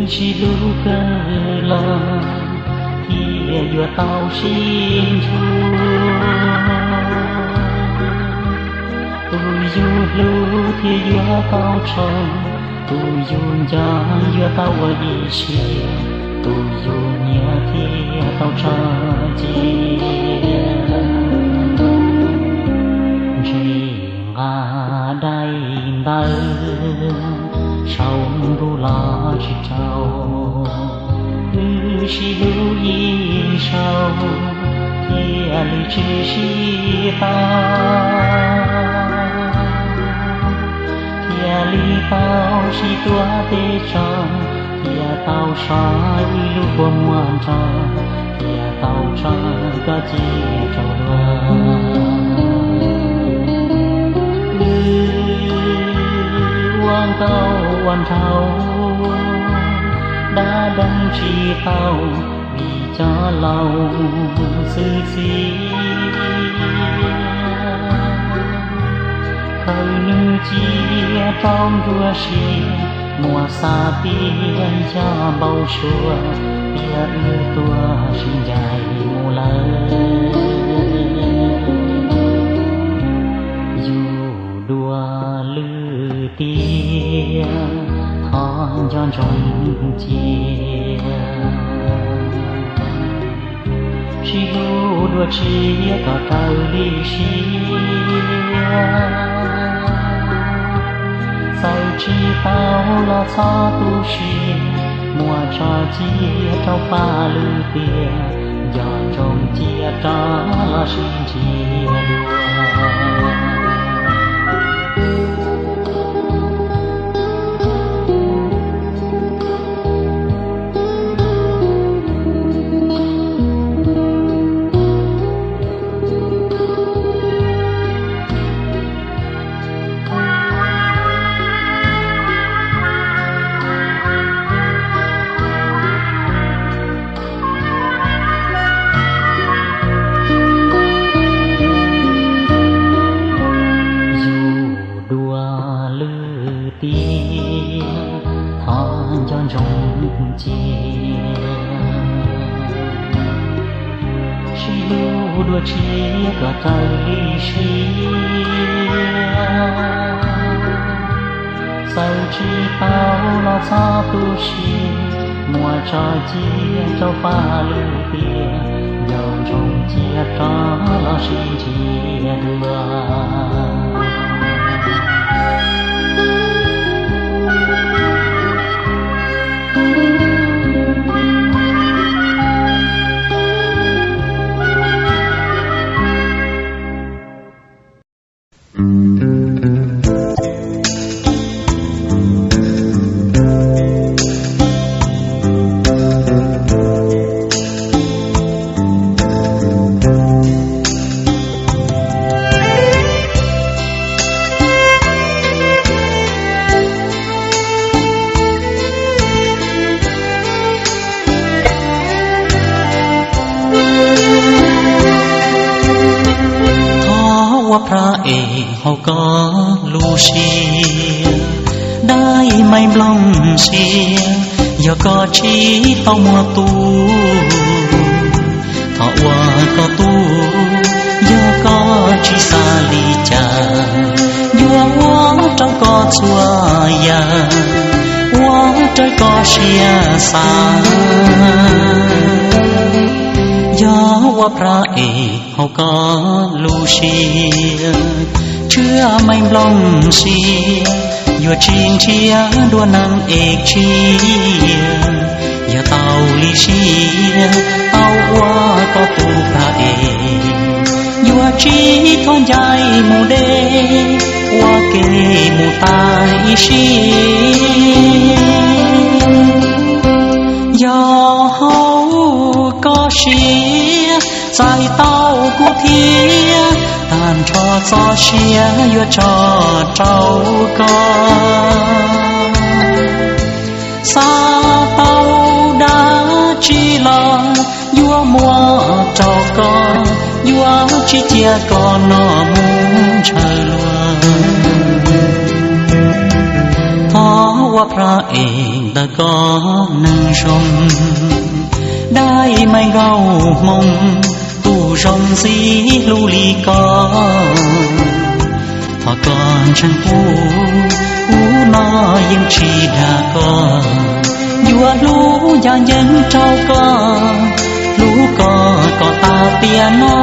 chỉ lu cơ la kia vừa tao xin chúa tôi du lu thì vừa tao tròn tôi du giang vừa tao ở đi xia tôi du nhẹ thì tao cha chi riêng à đây đây sau ru la chỉ trao chỉ lưu ý sau thì ali chỉ ta thì ali tao chỉ tua tê trăng thì tao sai lưu bom ngoan trăng thì tao trăng cả chỉ trâu loa quan thao đã đăng chi tao vì cho lâu sư si khâu nữ chia trong đua xì mùa xa tiên cho bầu xua bia tua sinh dài mùa lớn dù đua lư tia hòn giòn trong chia chỉ lu đua chia có tàu đi chia sau chỉ tao lo xa tu chia mùa trò chia trong pha lư tia giòn trong chia trò lo sinh chia đua đua chia cả tàu đi xia sau chỉ tao lo xa tu xia mùa trò chia cho pha lưu tia dầu trong chia trò lo xin chia đuaพระเอกเขาก็ลูเชียได้ไม่บล้องเชียอย่าก็ชี้ต้องมัวตูถ้าว่าก็ตูอย่าก็ชี้ซาลีจาอย่าว่าเจ้าก็ชัวยาว่าเจ้าก็เชียสาอย่าว่าพระเอกเขาก็ลูเชียเชื่อไม่บล้องเชียอย่าชิงเชียดัวนางเอกเชียอย่าเต่าลีเชียเอาว่าก็ตูพระเอกอย่าชี้ทอนใจหมู่เดว่าเกหมู่ตายเชียอย่าเฮาก็เชี gió xia vừa cho trâu con xa tàu đã chỉ là vừa mua trâu con vừa chỉ chia con nó muốn chờ luôn thóว่าพระเอกตะก็นั่งชมได้ไม่เงามงผู้ชมสีลูลีก็พอก่อนฉันผู้น้อยยังชีดาก็ยัวรู้อย่างเย็นเจ้าก็รู้ก็ตาเปียน้อ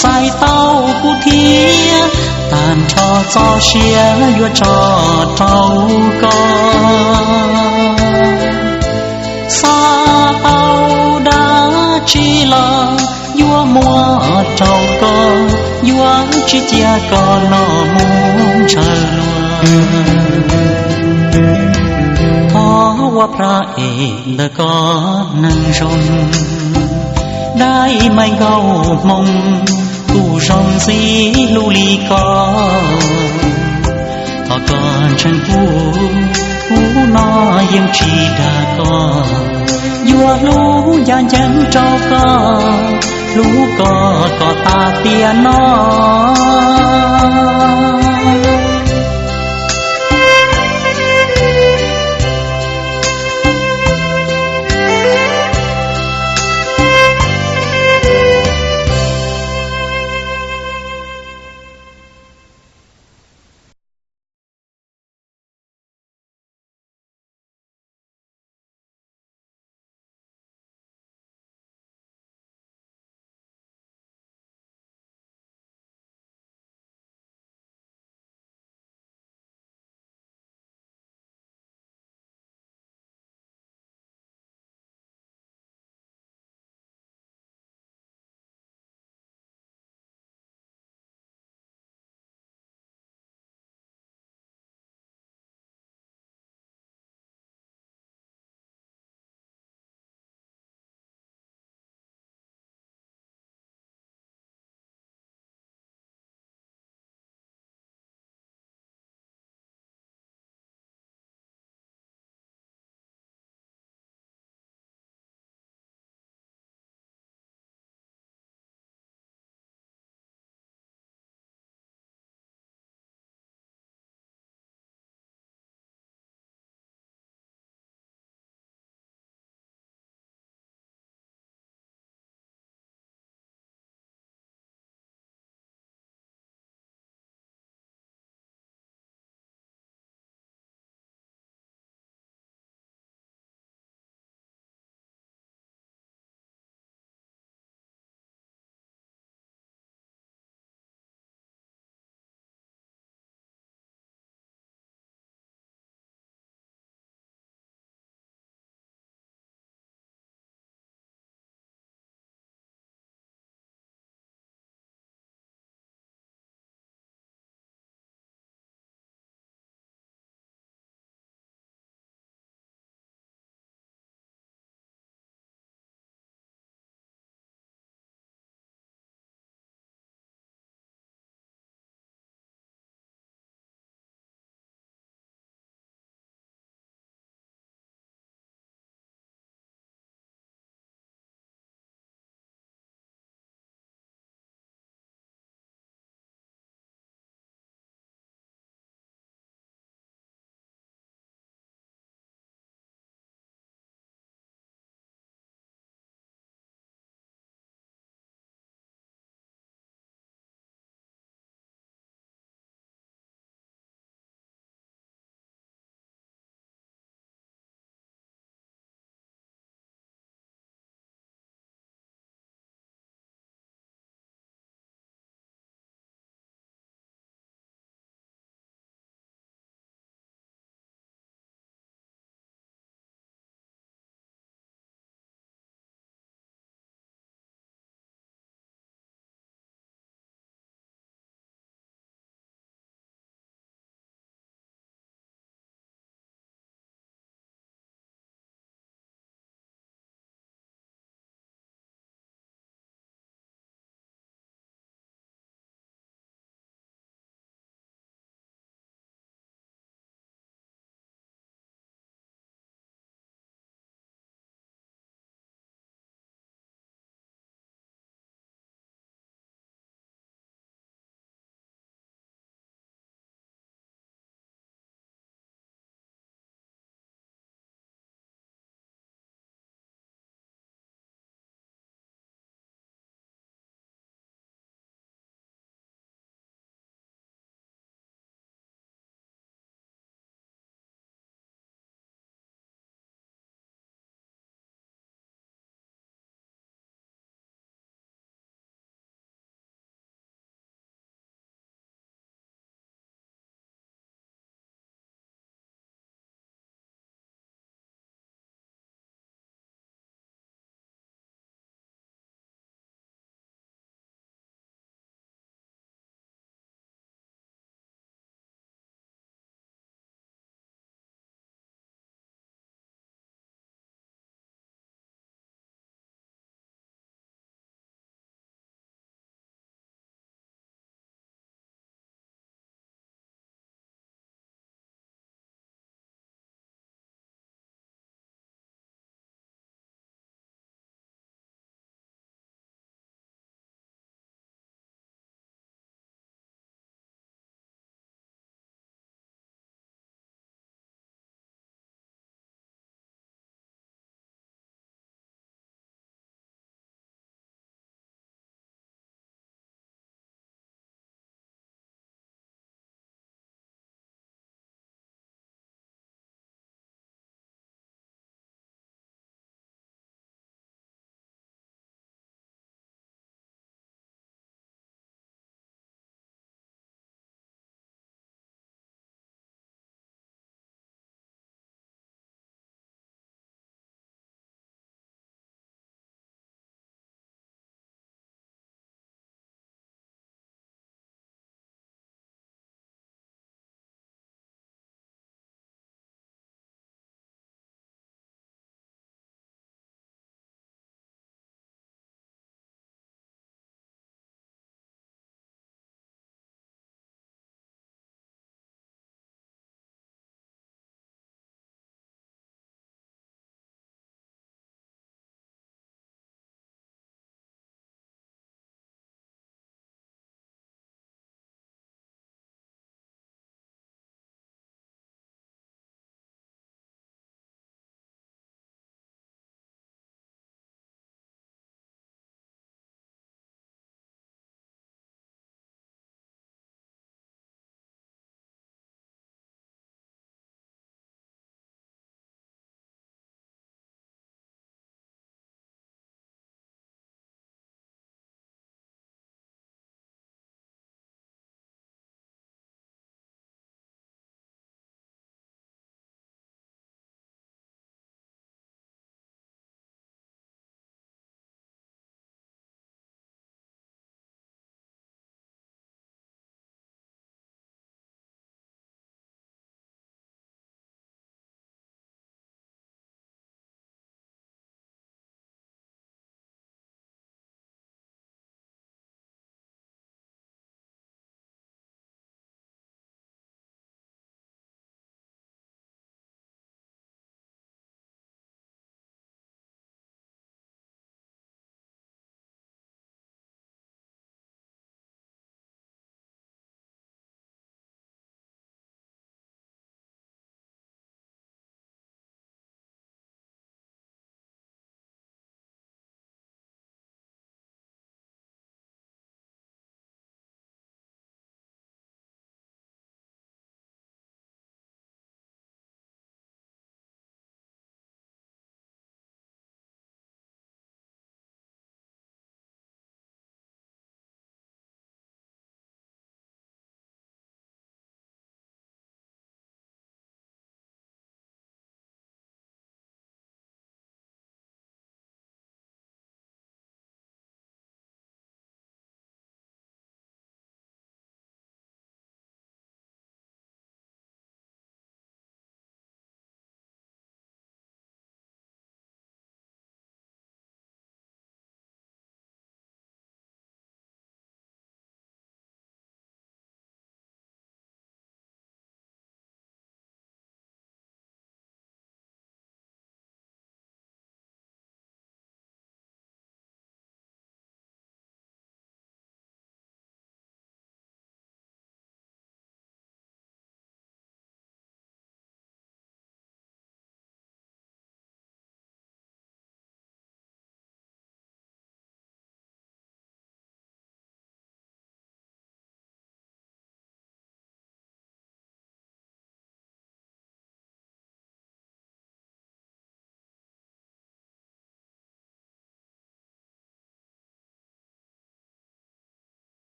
ใส่เต้าผู้เทียตามชอจอเชียยัวจอเต้าก็ซาเต้าดาชีลายัวมัวเจ้าก็ยัวชิเจียก็นอมุงเชลวนเพราะว่าพระเอกตะก็นั่งชมได้ไม่เงามงผู้ชมสีลูลีก็พอก่อนฉันผู้น้อยยังชีดาก็ยัวรู้อย่างเย็นเจ้าก็รู้ก็ตาเตียน้อ